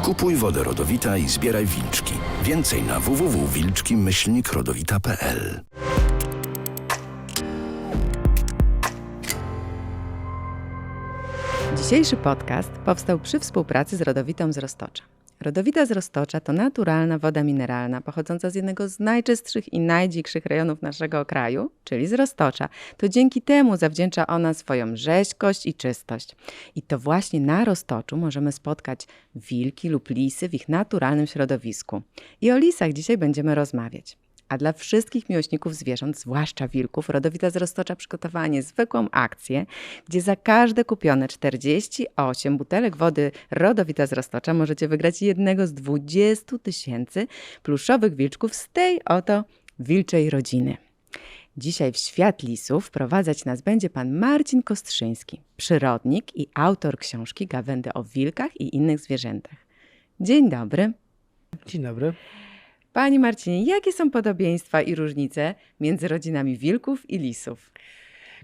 Kupuj wodę Rodowita i zbieraj wilczki. Więcej na www.wilczki-rodowita.pl. Dzisiejszy podcast powstał przy współpracy z Rodowitą z Roztocza. Rodowita z Roztocza to naturalna woda mineralna pochodząca z jednego z najczystszych i najdzikszych rejonów naszego kraju, czyli z Roztocza. To dzięki temu zawdzięcza ona swoją rzeźkość i czystość. I to właśnie na Roztoczu możemy spotkać wilki lub lisy w ich naturalnym środowisku. I o lisach dzisiaj będziemy rozmawiać. A dla wszystkich miłośników zwierząt, zwłaszcza wilków, Rodowita z Roztocza przygotowała niezwykłą akcję, gdzie za każde kupione 48 butelek wody Rodowita z Roztocza możecie wygrać jednego z 20 000 pluszowych wilczków z tej oto wilczej rodziny. Dzisiaj w świat lisów wprowadzać nas będzie pan Marcin Kostrzyński, przyrodnik i autor książki Gawędy o wilkach i innych zwierzętach. Dzień dobry. Dzień dobry. Panie Marcinie, jakie są podobieństwa i różnice między rodzinami wilków i lisów?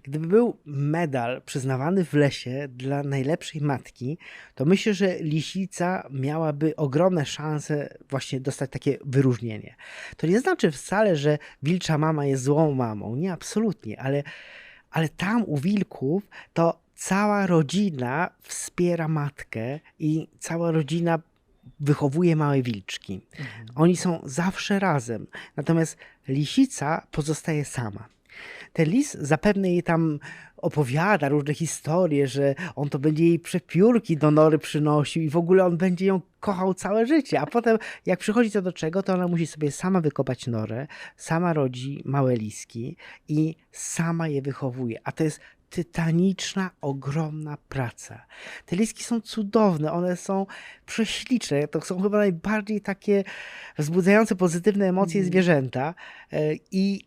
Gdyby był medal przyznawany w lesie dla najlepszej matki, to myślę, że lisica miałaby ogromne szanse właśnie dostać takie wyróżnienie. To nie znaczy wcale, że wilcza mama jest złą mamą. Nie, absolutnie, ale tam u wilków to cała rodzina wspiera matkę i cała rodzina wychowuje małe wilczki. Oni są zawsze razem. Natomiast lisica pozostaje sama. Ten lis zapewne jej tam opowiada różne historie, że on to będzie jej przepiórki do nory przynosił i w ogóle on będzie ją kochał całe życie. A potem jak przychodzi to do czego, to ona musi sobie sama wykopać norę, sama rodzi małe liski i sama je wychowuje. A to jest tytaniczna, ogromna praca. Te liski są cudowne, one są prześliczne, to są chyba najbardziej takie wzbudzające pozytywne emocje zwierzęta i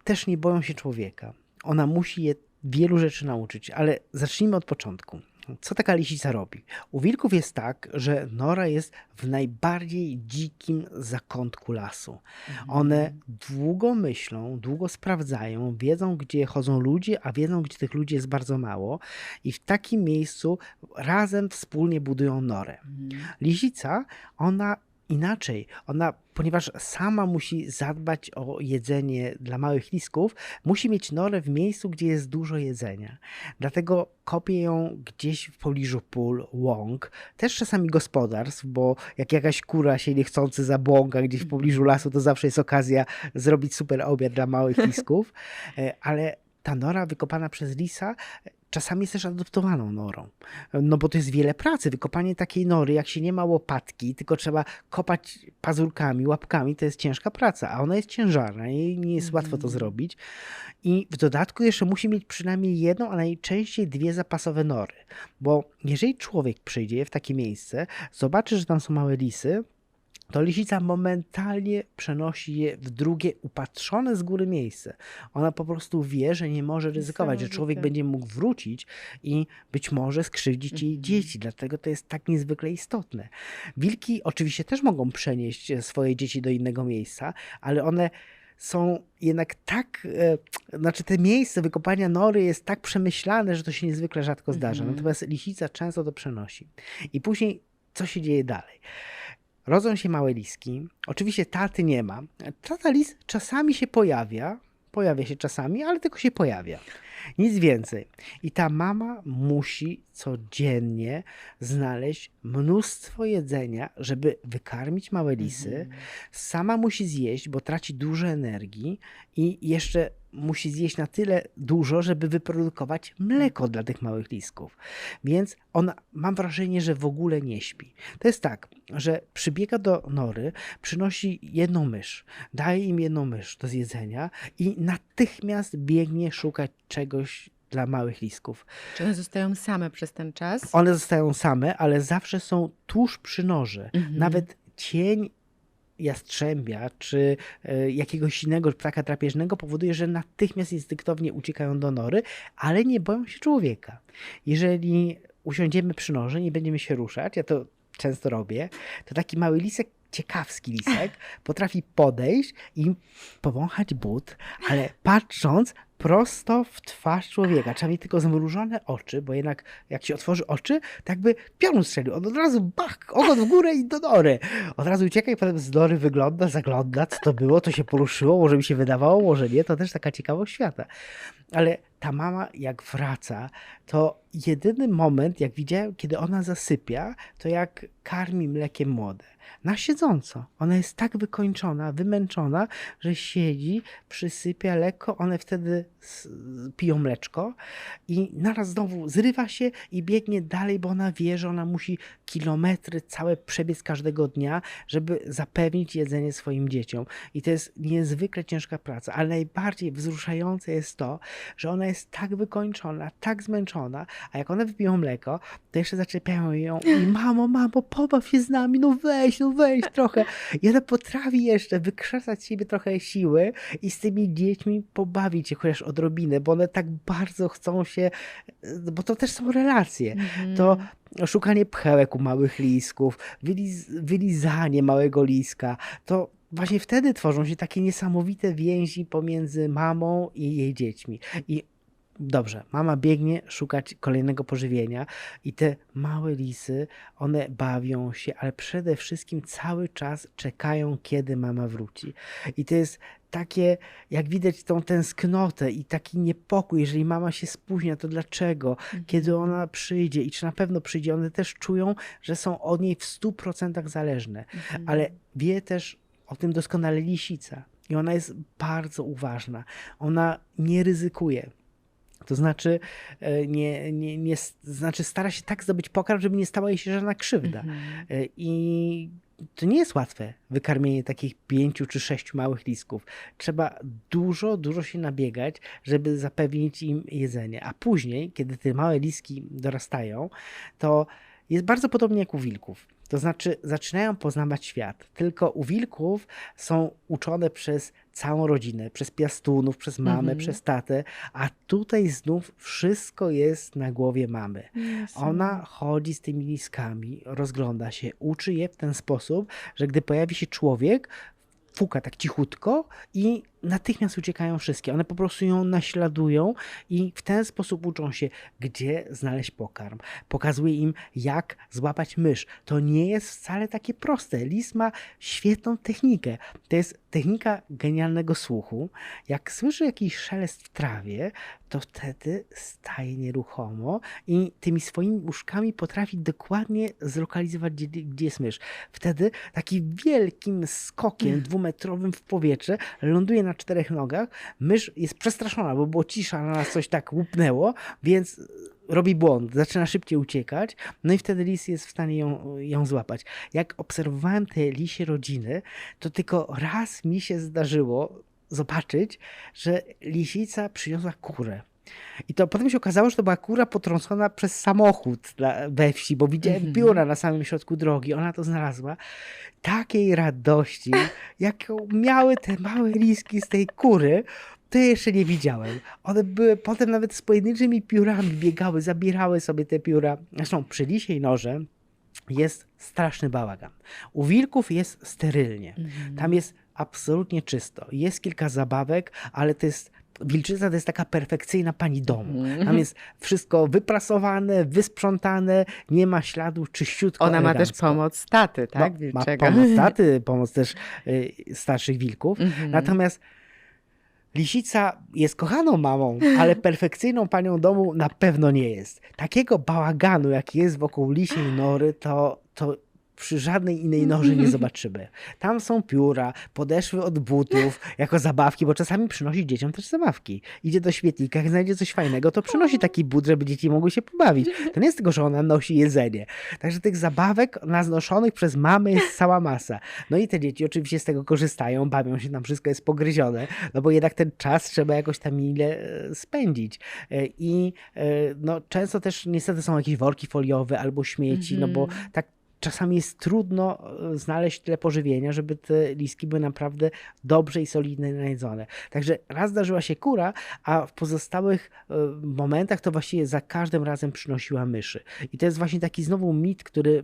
też nie boją się człowieka. Ona musi je wielu rzeczy nauczyć, ale zacznijmy od początku. Co taka lisica robi? U wilków jest tak, że nora jest w najbardziej dzikim zakątku lasu. One długo myślą, długo sprawdzają, wiedzą, gdzie chodzą ludzie, a wiedzą, gdzie tych ludzi jest bardzo mało i w takim miejscu razem wspólnie budują norę. Lisica, ona inaczej, ponieważ sama musi zadbać o jedzenie dla małych lisków, musi mieć norę w miejscu, gdzie jest dużo jedzenia. Dlatego kopie ją gdzieś w pobliżu pól, łąk, też czasami gospodarstw, bo jak jakaś kura się niechcący zabłąka gdzieś w pobliżu lasu, to zawsze jest okazja zrobić super obiad dla małych lisków, ale ta nora wykopana przez lisa czasami jest też adoptowaną norą, no bo to jest wiele pracy. Wykopanie takiej nory, jak się nie ma łopatki, tylko trzeba kopać pazurkami, łapkami, to jest ciężka praca, a ona jest ciężarna i nie jest łatwo to zrobić. I w dodatku jeszcze musi mieć przynajmniej jedną, a najczęściej dwie zapasowe nory, bo jeżeli człowiek przyjdzie w takie miejsce, zobaczy, że tam są małe lisy, to lisica momentalnie przenosi je w drugie, upatrzone z góry miejsce. Ona po prostu wie, że nie może ryzykować, że człowiek będzie mógł wrócić i być może skrzywdzić jej dzieci. Dlatego to jest tak niezwykle istotne. Wilki oczywiście też mogą przenieść swoje dzieci do innego miejsca, ale one są jednak tak, te miejsce wykopania nory jest tak przemyślane, że to się niezwykle rzadko zdarza. Natomiast lisica często to przenosi. I później co się dzieje dalej? Rodzą się małe liski. Oczywiście taty nie ma. Tata lis czasami się pojawia się czasami, ale tylko się pojawia. Nic więcej. I ta mama musi codziennie znaleźć mnóstwo jedzenia, żeby wykarmić małe lisy. Sama musi zjeść, bo traci dużo energii i jeszcze musi zjeść na tyle dużo, żeby wyprodukować mleko dla tych małych lisków. Więc ona, mam wrażenie, że w ogóle nie śpi. To jest tak, że przybiega do nory, przynosi jedną mysz, daje im jedną mysz do zjedzenia i natychmiast biegnie szukać czegoś dla małych lisków. Czy one zostają same przez ten czas? One zostają same, ale zawsze są tuż przy norze. Nawet cień jastrzębia czy jakiegoś innego ptaka drapieżnego powoduje, że natychmiast instynktownie uciekają do nory, ale nie boją się człowieka. Jeżeli usiądziemy przy norze, nie będziemy się ruszać, ja to często robię, to taki mały lisek ciekawski lisek, potrafi podejść i powąchać but, ale patrząc prosto w twarz człowieka. Trzeba mieć tylko zmrużone oczy, bo jednak jak się otworzy oczy, to jakby piorun strzelił. On od razu ogon w górę i do nory. Od razu ucieka i potem z nory wygląda, zagląda, co to było, to się poruszyło, może mi się wydawało, może nie. To też taka ciekawość świata. Ale ta mama jak wraca, to jedyny moment, jak widziałem, kiedy ona zasypia, to jak karmi mlekiem młode. Na siedząco. Ona jest tak wykończona, wymęczona, że siedzi, przysypia lekko, one wtedy piją mleczko i naraz znowu zrywa się i biegnie dalej, bo ona wie, że ona musi kilometry całe przebiec każdego dnia, żeby zapewnić jedzenie swoim dzieciom. I to jest niezwykle ciężka praca, ale najbardziej wzruszające jest to, że ona jest tak wykończona, tak zmęczona, a jak one wypiją mleko, to jeszcze zaczepiają ją i mamo, pobaw się z nami, no weź trochę. I ona potrafi jeszcze wykrzesać z siebie trochę siły i z tymi dziećmi pobawić się chociaż odrobinę, bo one tak bardzo chcą się, bo to też są relacje. To szukanie pchełek u małych lisków, wylizanie małego liska, to właśnie wtedy tworzą się takie niesamowite więzi pomiędzy mamą i jej dziećmi. I dobrze, mama biegnie szukać kolejnego pożywienia i te małe lisy, one bawią się, ale przede wszystkim cały czas czekają, kiedy mama wróci. I to jest takie, jak widać tą tęsknotę i taki niepokój, jeżeli mama się spóźnia, to dlaczego? Kiedy ona przyjdzie i czy na pewno przyjdzie? One też czują, że są od niej w 100% zależne, ale wie też o tym doskonale lisica i ona jest bardzo uważna. Ona nie ryzykuje. To znaczy, znaczy stara się tak zdobyć pokarm, żeby nie stała jej się żadna krzywda. I to nie jest łatwe wykarmienie takich 5 czy 6 małych lisków. Trzeba dużo się nabiegać, żeby zapewnić im jedzenie. A później, kiedy te małe liski dorastają, to jest bardzo podobnie jak u wilków. To znaczy zaczynają poznawać świat. Tylko u wilków są uczone przez całą rodzinę, przez piastunów, przez mamę, przez tatę, a tutaj znów wszystko jest na głowie mamy. Ona chodzi z tymi liskami, rozgląda się, uczy je w ten sposób, że gdy pojawi się człowiek, fuka tak cichutko i natychmiast uciekają wszystkie. One po prostu ją naśladują i w ten sposób uczą się, gdzie znaleźć pokarm. Pokazuje im, jak złapać mysz. To nie jest wcale takie proste. Lis ma świetną technikę. To jest technika genialnego słuchu. Jak słyszy jakiś szelest w trawie, to wtedy staje nieruchomo i tymi swoimi uszkami potrafi dokładnie zlokalizować, gdzie jest mysz. Wtedy takim wielkim skokiem dwumetrowym w powietrze ląduje na 4 nogach. Mysz jest przestraszona, bo było cisza, na nas coś tak łupnęło, więc robi błąd, zaczyna szybciej uciekać, no i wtedy lis jest w stanie ją złapać. Jak obserwowałem te lisie rodziny, to tylko raz mi się zdarzyło zobaczyć, że lisica przyniosła kurę. I to potem się okazało, że to była kura potrącona przez samochód we wsi, bo widziałem pióra na samym środku drogi. Ona to znalazła. Takiej radości, jaką miały te małe liski z tej kury, to ja jeszcze nie widziałem. One były potem nawet z pojedynczymi piórami biegały, zabierały sobie te pióra. Zresztą przy lisiej norze jest straszny bałagan. U wilków jest sterylnie. Tam jest absolutnie czysto. Jest kilka zabawek, ale to jest wilczyca to jest taka perfekcyjna pani domu. Tam jest wszystko wyprasowane, wysprzątane, nie ma śladu, czyściutko, Ona elegancko. ma też pomoc taty, tak? Ma Wilczego. pomoc taty, pomoc też starszych wilków. Natomiast lisica jest kochaną mamą, ale perfekcyjną panią domu na pewno nie jest. Takiego bałaganu, jaki jest wokół lisiej nory, to przy żadnej innej norze nie zobaczymy. Tam są pióra, podeszwy od butów, jako zabawki, bo czasami przynosi dzieciom też zabawki. Idzie do świetnika, jak znajdzie coś fajnego, to przynosi taki but, żeby dzieci mogły się pobawić. To nie jest tylko, że ona nosi jedzenie. Także tych zabawek naznoszonych przez mamę jest cała masa. No i te dzieci oczywiście z tego korzystają, bawią się, tam wszystko jest pogryzione, no bo jednak ten czas trzeba jakoś tam mile spędzić. I no, często też niestety są jakieś worki foliowe albo śmieci, no bo tak czasami jest trudno znaleźć tyle pożywienia, żeby te liski były naprawdę dobrze i solidnie najedzone. Także raz zdarzyła się kura, a w pozostałych momentach to właściwie za każdym razem przynosiła myszy. I to jest właśnie taki znowu mit, który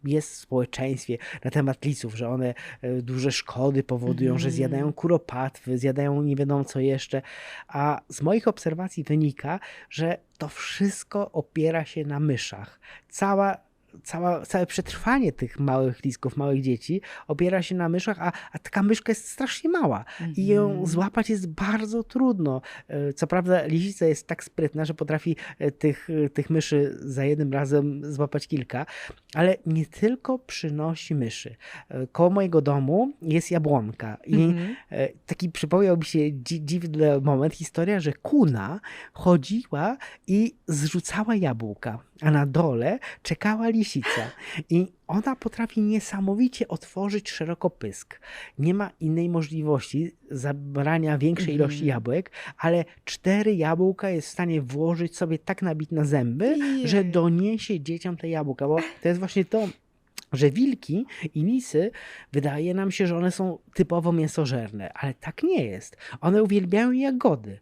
jest w społeczeństwie na temat lisów, że one duże szkody powodują, że zjadają kuropatwy, zjadają nie wiadomo co jeszcze. A z moich obserwacji wynika, że to wszystko opiera się na myszach. Całe przetrwanie tych małych lisków, małych dzieci opiera się na myszach, a taka myszka jest strasznie mała i ją złapać jest bardzo trudno. Co prawda lisica jest tak sprytna, że potrafi tych myszy za jednym razem złapać kilka, ale nie tylko przynosi myszy. Koło mojego domu jest jabłonka i taki przypomniał mi się dziwny moment, historia, że kuna chodziła i zrzucała jabłka, a na dole czekała lisica i ona potrafi niesamowicie otworzyć szeroko pysk. Nie ma innej możliwości zabrania większej ilości jabłek, ale 4 jabłka jest w stanie włożyć sobie tak nabitne zęby, że doniesie dzieciom te jabłka, bo to jest właśnie to, że wilki i lisy, wydaje nam się, że one są typowo mięsożerne, ale tak nie jest. One uwielbiają jagody.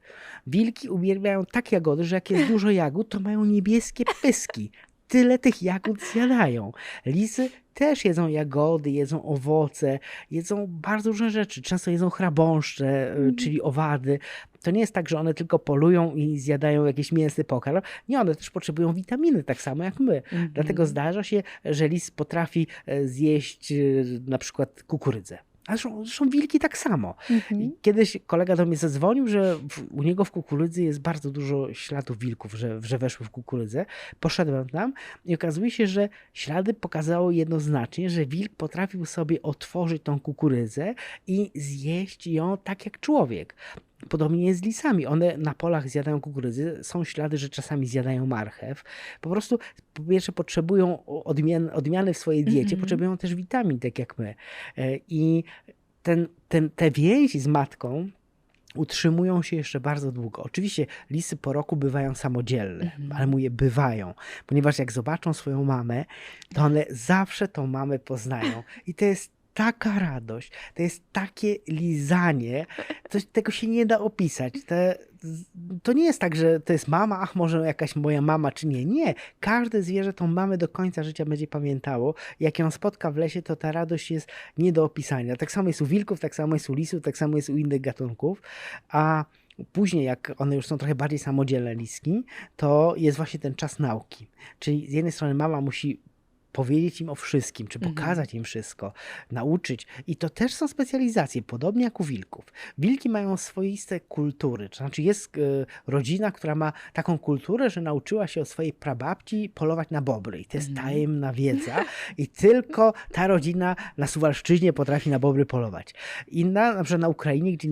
Wilki uwielbiają tak jagody, że jak jest dużo jagód, to mają niebieskie pyski. Tyle tych jagód zjadają. Lisy też jedzą jagody, jedzą owoce, jedzą bardzo różne rzeczy. Często jedzą chrabąszcze, czyli owady. To nie jest tak, że one tylko polują i zjadają jakiś mięsny pokarm. Nie, one też potrzebują witaminy, tak samo jak my. Dlatego zdarza się, że lis potrafi zjeść na przykład kukurydzę. A zresztą wilki tak samo. I kiedyś kolega do mnie zadzwonił, że u niego w kukurydzy jest bardzo dużo śladów wilków, że weszły w kukurydzę. Poszedłem tam i okazuje się, że ślady pokazały jednoznacznie, że wilk potrafił sobie otworzyć tą kukurydzę i zjeść ją tak jak człowiek. Podobnie jest z lisami. One na polach zjadają kukurydzy. Są ślady, że czasami zjadają marchew. Po prostu po pierwsze potrzebują odmiany w swojej diecie, potrzebują też witamin, tak jak my. I te więzi z matką utrzymują się jeszcze bardzo długo. Oczywiście lisy po roku bywają samodzielne, ale mówię bywają, ponieważ jak zobaczą swoją mamę, to one zawsze tą mamę poznają. I to jest taka radość, to jest takie lizanie, tego się nie da opisać. To nie jest tak, że to jest mama, ach może jakaś moja mama czy nie. Nie, każde zwierzę tą mamę do końca życia będzie pamiętało. Jak ją spotka w lesie, to ta radość jest nie do opisania. Tak samo jest u wilków, tak samo jest u lisów, tak samo jest u innych gatunków, a później, jak one już są trochę bardziej samodzielne liski, to jest właśnie ten czas nauki. Czyli z jednej strony mama musi powiedzieć im o wszystkim, czy pokazać im wszystko, nauczyć. I to też są specjalizacje, podobnie jak u wilków. Wilki mają swoiste kultury, to znaczy jest rodzina, która ma taką kulturę, że nauczyła się od swojej prababci polować na bobry. I to jest tajemna wiedza i tylko ta rodzina na Suwalszczyźnie potrafi na bobry polować. Inna, na przykład na Ukrainie, gdzie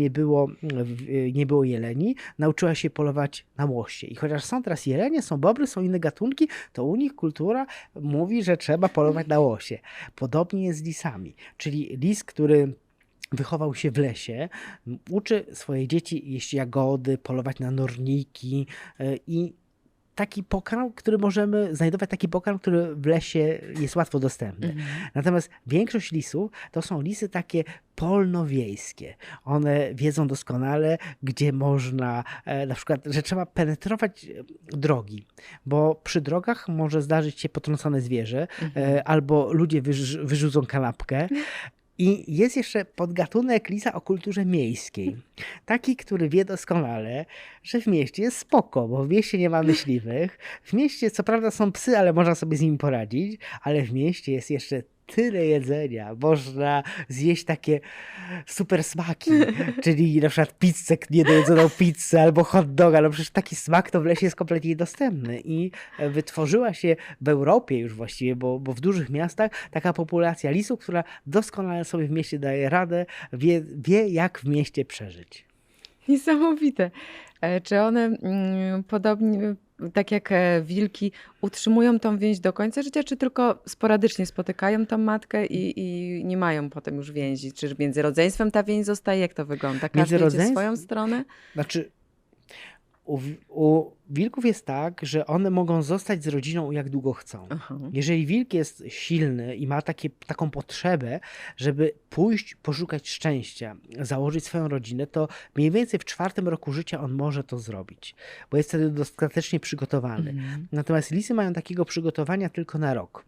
nie było jeleni, nauczyła się polować na łosie. I chociaż są teraz jelenie, są bobry, są inne gatunki, to u nich kultura mówi, że trzeba polować na łosie. Podobnie jest z lisami. Czyli lis, który wychował się w lesie, uczy swoje dzieci jeść jagody, polować na norniki i taki pokarm, który możemy znajdować, taki pokarm, który w lesie jest łatwo dostępny. Natomiast większość lisów to są lisy takie polnowiejskie. One wiedzą doskonale, gdzie można, na przykład, że trzeba penetrować drogi, bo przy drogach może zdarzyć się potrącone zwierzę, albo ludzie wyrzucą kanapkę. I jest jeszcze podgatunek lisa o kulturze miejskiej. Taki, który wie doskonale, że w mieście jest spoko, bo w mieście nie ma myśliwych. W mieście co prawda są psy, ale można sobie z nimi poradzić, ale w mieście jest jeszcze tyle jedzenia. Można zjeść takie super smaki, czyli na przykład pizzę, niedojedzoną pizzę albo hot doga. No przecież taki smak to w lesie jest kompletnie niedostępny i wytworzyła się w Europie już właściwie, bo w dużych miastach taka populacja lisów, która doskonale sobie w mieście daje radę, wie jak w mieście przeżyć. Niesamowite. Czy one podobnie, tak jak wilki, utrzymują tą więź do końca życia, czy tylko sporadycznie spotykają tą matkę i nie mają potem już więzi? Czy między rodzeństwem ta więź zostaje? Jak to wygląda? Każdy idzie w swoją stronę? Znaczy, U wilków jest tak, że one mogą zostać z rodziną jak długo chcą. Aha. Jeżeli wilk jest silny i ma taką potrzebę, żeby pójść, poszukać szczęścia, założyć swoją rodzinę, to mniej więcej w 4. roku życia on może to zrobić, bo jest wtedy dostatecznie przygotowany. Natomiast lisy mają takiego przygotowania tylko na rok.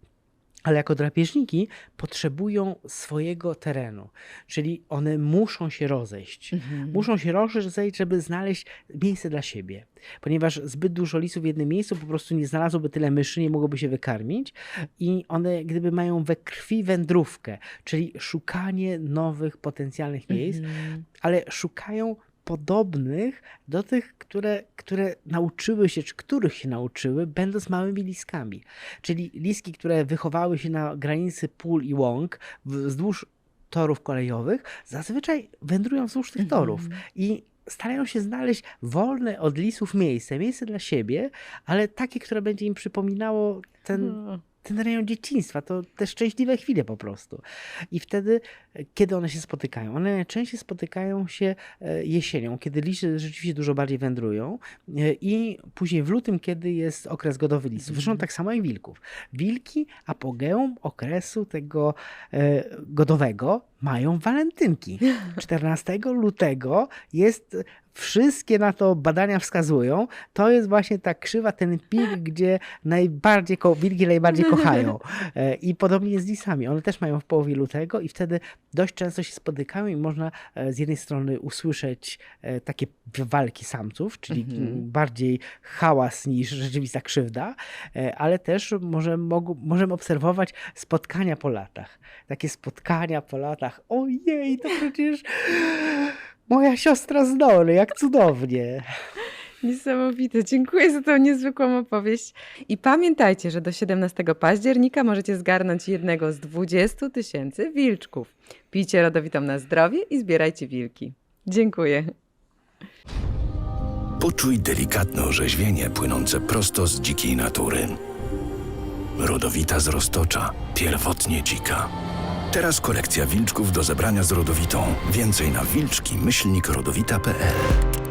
Ale jako drapieżniki potrzebują swojego terenu, czyli one muszą się rozejść. Muszą się rozejść, żeby znaleźć miejsce dla siebie. Ponieważ zbyt dużo lisów w jednym miejscu po prostu nie znalazłoby tyle myszy, nie mogłoby się wykarmić i one gdyby mają we krwi wędrówkę, czyli szukanie nowych potencjalnych miejsc, ale szukają podobnych do tych, które nauczyły się, czy których się nauczyły, będąc małymi liskami. Czyli liski, które wychowały się na granicy pól i łąk wzdłuż torów kolejowych, zazwyczaj wędrują wzdłuż tych torów i starają się znaleźć wolne od lisów miejsce dla siebie, ale takie, które będzie im przypominało ten rejon dzieciństwa, to te szczęśliwe chwile po prostu. I wtedy, kiedy one się spotykają? One najczęściej spotykają się jesienią, kiedy lisy rzeczywiście dużo bardziej wędrują i później w lutym, kiedy jest okres godowy lisów. Zresztą tak samo jak wilków. Wilki apogeum okresu tego godowego mają walentynki. 14 lutego jest, wszystkie na to badania wskazują, to jest właśnie ta krzywa, ten pik, gdzie wilki najbardziej kochają. I podobnie jest z lisami. One też mają w połowie lutego i wtedy dość często się spotykają i można z jednej strony usłyszeć takie walki samców, czyli bardziej hałas niż rzeczywista krzywda, ale też możemy obserwować spotkania po latach. Takie spotkania po latach. Ojej, to przecież moja siostra z Nory, jak cudownie. Niesamowite. Dziękuję za tą niezwykłą opowieść. I pamiętajcie, że do 17 października możecie zgarnąć jednego z 20 000 wilczków. Pijcie rodowitą na zdrowie i zbierajcie wilki. Dziękuję. Poczuj delikatne orzeźwienie płynące prosto z dzikiej natury. Rodowita z Roztocza, pierwotnie dzika. Teraz kolekcja wilczków do zebrania z rodowitą. Więcej na wilczki-rodowita.pl